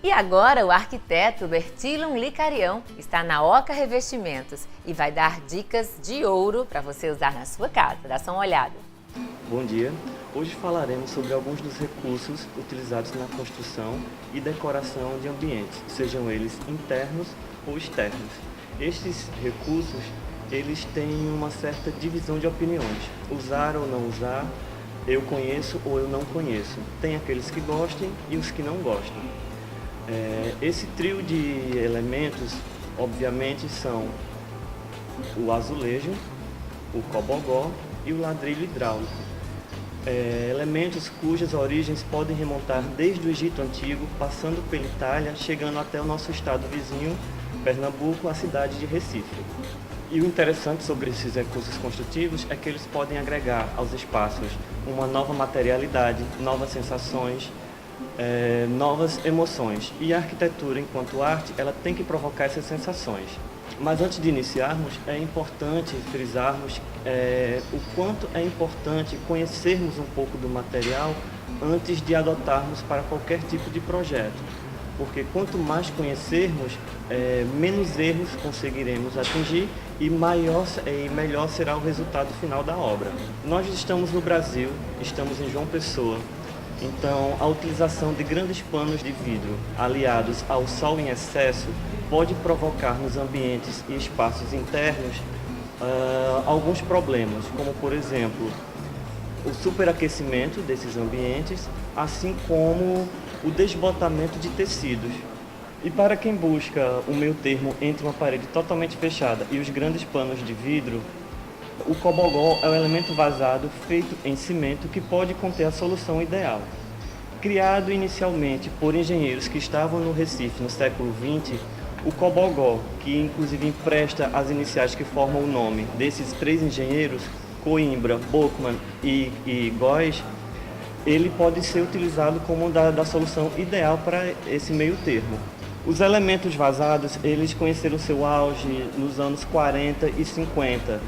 E agora o arquiteto Bertillon Licarião está na Oca Revestimentos e vai dar dicas de ouro para você usar na sua casa. Dá só uma olhada. Bom dia! Hoje falaremos sobre alguns dos recursos utilizados na construção e decoração de ambientes, sejam eles internos ou externos. Estes recursos, eles têm uma certa divisão de opiniões, usar ou não usar, eu conheço ou eu não conheço. Tem aqueles que gostem e os que não gostam. Esse trio de elementos, obviamente, são o azulejo, o cobogó e o ladrilho hidráulico. Elementos cujas origens podem remontar desde o Egito Antigo, passando pela Itália, chegando até o nosso estado vizinho, Pernambuco, a cidade de Recife. E o interessante sobre esses recursos construtivos é que eles podem agregar aos espaços uma nova materialidade, novas sensações, novas emoções. E a arquitetura, enquanto arte, ela tem que provocar essas sensações. Mas antes de iniciarmos, é importante frisarmos o quanto é importante conhecermos um pouco do material antes de adotarmos para qualquer tipo de projeto. Porque quanto mais conhecermos, menos erros conseguiremos atingir e melhor será o resultado final da obra. Nós estamos no Brasil, estamos em João Pessoa. Então, a utilização de grandes panos de vidro aliados ao sol em excesso pode provocar nos ambientes e espaços internos alguns problemas, como, por exemplo, o superaquecimento desses ambientes, assim como o desbotamento de tecidos. E para quem busca o meio termo entre uma parede totalmente fechada e os grandes panos de vidro, o cobogó é um elemento vazado feito em cimento que pode conter a solução ideal. Criado inicialmente por engenheiros que estavam no Recife no século XX, o cobogó, que inclusive empresta as iniciais que formam o nome desses três engenheiros, Coimbra, Bockmann e Góes, ele pode ser utilizado como da solução ideal para esse meio termo. Os elementos vazados, eles conheceram seu auge nos anos 40 e 50,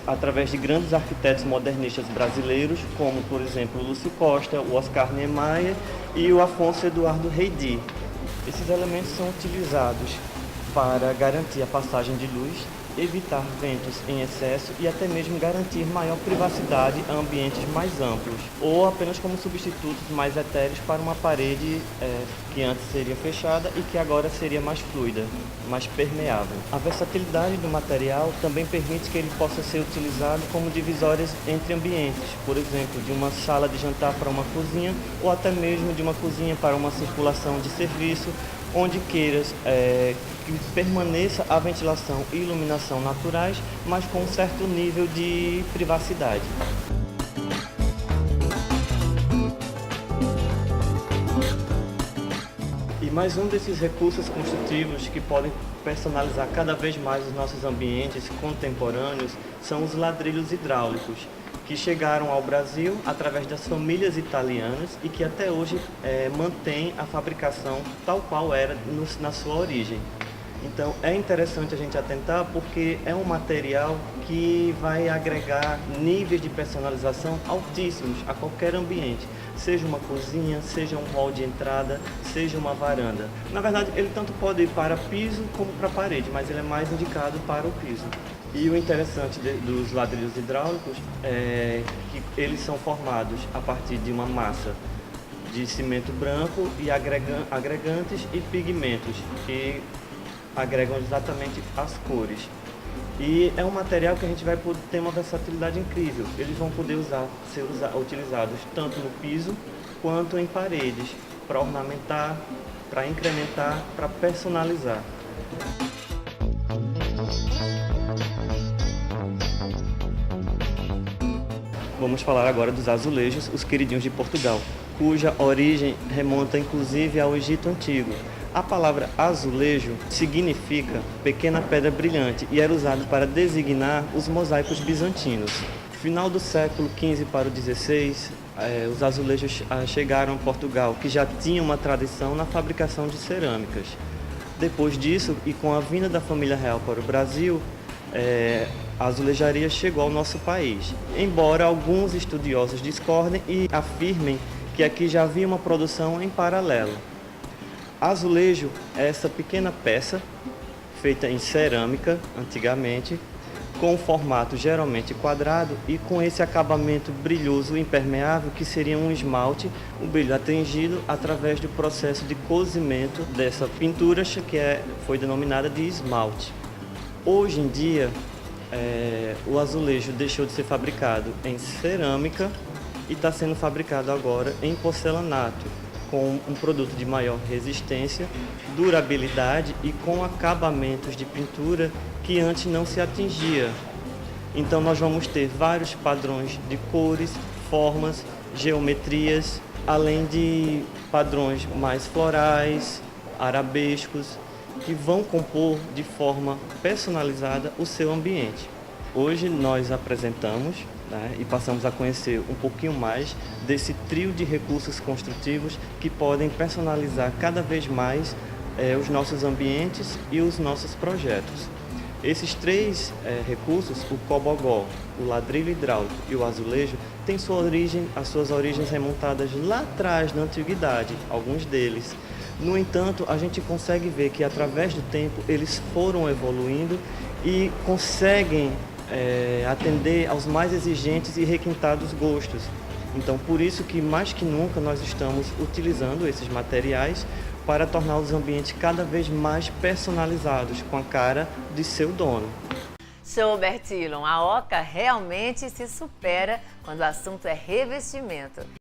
através de grandes arquitetos modernistas brasileiros, como, por exemplo, o Lúcio Costa, o Oscar Niemeyer e o Afonso Eduardo Reidy. Esses elementos são utilizados para garantir a passagem de luz, evitar ventos em excesso e até mesmo garantir maior privacidade a ambientes mais amplos, ou apenas como substitutos mais etéreos para uma parede que antes seria fechada e que agora seria mais fluida, mais permeável. A versatilidade do material também permite que ele possa ser utilizado como divisórias entre ambientes, por exemplo, de uma sala de jantar para uma cozinha, ou até mesmo de uma cozinha para uma circulação de serviço, onde queiras que permaneça a ventilação e iluminação naturais, mas com um certo nível de privacidade. E mais um desses recursos construtivos que podem personalizar cada vez mais os nossos ambientes contemporâneos são os ladrilhos hidráulicos, que chegaram ao Brasil através das famílias italianas e que até hoje mantém a fabricação tal qual era na sua origem. Então é interessante a gente atentar porque é um material que vai agregar níveis de personalização altíssimos a qualquer ambiente, seja uma cozinha, seja um hall de entrada, seja uma varanda. Na verdade, ele tanto pode ir para piso como para parede, mas ele é mais indicado para o piso. E o interessante dos ladrilhos hidráulicos é que eles são formados a partir de uma massa de cimento branco e agregantes e pigmentos que agregam exatamente as cores. E é um material que a gente vai poder ter uma versatilidade incrível. Eles vão poder ser utilizados tanto no piso quanto em paredes, para ornamentar, para incrementar, para personalizar. Vamos falar agora dos azulejos, os queridinhos de Portugal, cuja origem remonta inclusive ao Egito Antigo. A palavra azulejo significa pequena pedra brilhante e era usado para designar os mosaicos bizantinos. No final do século XV para o XVI, os azulejos chegaram a Portugal, que já tinha uma tradição na fabricação de cerâmicas. Depois disso, e com a vinda da família real para o Brasil, a azulejaria chegou ao nosso país. Embora alguns estudiosos discordem e afirmem que aqui já havia uma produção em paralelo. Azulejo é essa pequena peça feita em cerâmica, antigamente, com um formato geralmente quadrado e com esse acabamento brilhoso impermeável que seria um esmalte, o brilho atingido através do processo de cozimento dessa pintura que foi denominada de esmalte. Hoje em dia, o azulejo deixou de ser fabricado em cerâmica e está sendo fabricado agora em porcelanato, com um produto de maior resistência, durabilidade e com acabamentos de pintura que antes não se atingia. Então nós vamos ter vários padrões de cores, formas, geometrias, além de padrões mais florais, arabescos, que vão compor de forma personalizada o seu ambiente. Hoje nós apresentamos, e passamos a conhecer um pouquinho mais desse trio de recursos construtivos que podem personalizar cada vez mais os nossos ambientes e os nossos projetos. Esses três recursos, o cobogó, o ladrilho hidráulico e o azulejo, têm as suas origens remontadas lá atrás, na antiguidade, alguns deles. No entanto, a gente consegue ver que através do tempo eles foram evoluindo e conseguem atender aos mais exigentes e requintados gostos. Então, por isso que mais que nunca nós estamos utilizando esses materiais para tornar os ambientes cada vez mais personalizados, com a cara de seu dono. Show, Bertillon! A Oca realmente se supera quando o assunto é revestimento.